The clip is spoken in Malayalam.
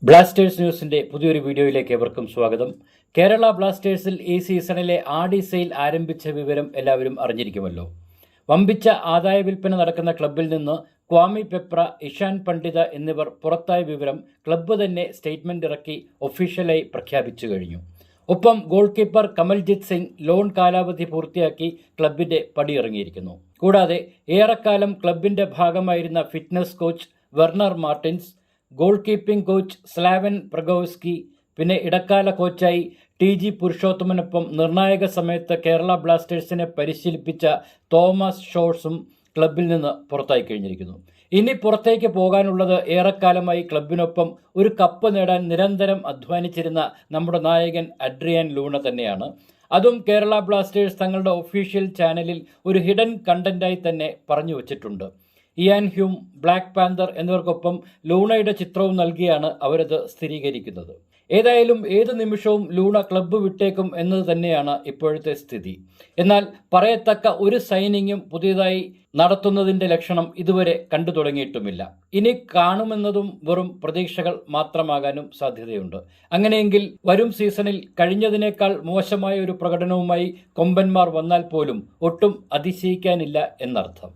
ബ്ലാസ്റ്റേഴ്സ് ന്യൂസിന്റെ പുതിയൊരു വീഡിയോയിലേക്ക് ഏവർക്കും സ്വാഗതം. കേരള ബ്ലാസ്റ്റേഴ്സിൽ ഈ സീസണിലെ ആഡി സെയിൽ ആരംഭിച്ച വിവരം എല്ലാവരും അറിഞ്ഞിരിക്കുമല്ലോ. വമ്പിച്ച ആദായ വിൽപ്പന നടക്കുന്ന ക്ലബിൽ നിന്ന് ക്വാമി പെപ്ര, ഇഷാൻ പണ്ഡിത എന്നിവർ പുറത്തായ വിവരം ക്ലബ്ബ് തന്നെ സ്റ്റേറ്റ്മെന്റ് ഇറക്കി ഒഫീഷ്യലായി പ്രഖ്യാപിച്ചു കഴിഞ്ഞു. ഒപ്പം goal keeper Kamaljit Singh loan കാലാവധി പൂർത്തിയാക്കി ക്ലബിന്റെ പടിയിറങ്ങിയിരിക്കുന്നു. കൂടാതെ ഏറെക്കാലം ക്ലബിന്റെ ഭാഗമായിരുന്ന fitness coach Werner Martins, goal keeping coach Slaven Progovski, പിന്നെ ഇടക്കാല കോച്ചായി TG പുരുഷോത്തമനൊപ്പം നിർണായക സമയത്ത് കേരള ബ്ലാസ്റ്റേഴ്സിനെ പരിശീലിപ്പിച്ച തോമസ് ഷോഴ്സും ക്ലബിൽ നിന്ന് പുറത്തായി കഴിഞ്ഞിരിക്കുന്നു. ഇനി പുറത്തേക്ക് പോകാനുള്ളത് ഏറെക്കാലമായി ക്ലബിനൊപ്പം ഒരു കപ്പ് നേടാൻ നിരന്തരം അധ്വാനിച്ചിരുന്ന നമ്മുടെ നായകൻ അഡ്രിയാൻ ലൂണ തന്നെയാണ്. അതും കേരള ബ്ലാസ്റ്റേഴ്സ് തങ്ങളുടെ ഒഫീഷ്യൽ ചാനലിൽ ഒരു ഹിഡൻ കണ്ടന്റായി തന്നെ പറഞ്ഞു വച്ചിട്ടുണ്ട്. ഇയാൻ ഹ്യൂം, ബ്ലാക്ക് പാന്തർ എന്നിവർക്കൊപ്പം ലൂണയുടെ ചിത്രവും നൽകിയാണ് അവരത് സ്ഥിരീകരിക്കുന്നത്. ഏതായാലും ഏത് നിമിഷവും ലൂണ ക്ലബ്ബ് വിട്ടേക്കും എന്നത് തന്നെയാണ് ഇപ്പോഴത്തെ സ്ഥിതി. എന്നാൽ പറയത്തക്ക ഒരു സൈനിങ്ങും പുതിയതായി നടത്തുന്നതിൻ്റെ ലക്ഷണം ഇതുവരെ കണ്ടു തുടങ്ങിയിട്ടുമില്ല. ഇനി കാണുമെന്നതും വെറും പ്രതീക്ഷകൾ മാത്രമാകാനും സാധ്യതയുണ്ട്. അങ്ങനെയെങ്കിൽ വരും സീസണിൽ കഴിഞ്ഞതിനേക്കാൾ മോശമായ ഒരു പ്രകടനവുമായി കൊമ്പന്മാർ വന്നാൽ പോലും ഒട്ടും അതിശയിക്കാനില്ല എന്നർത്ഥം.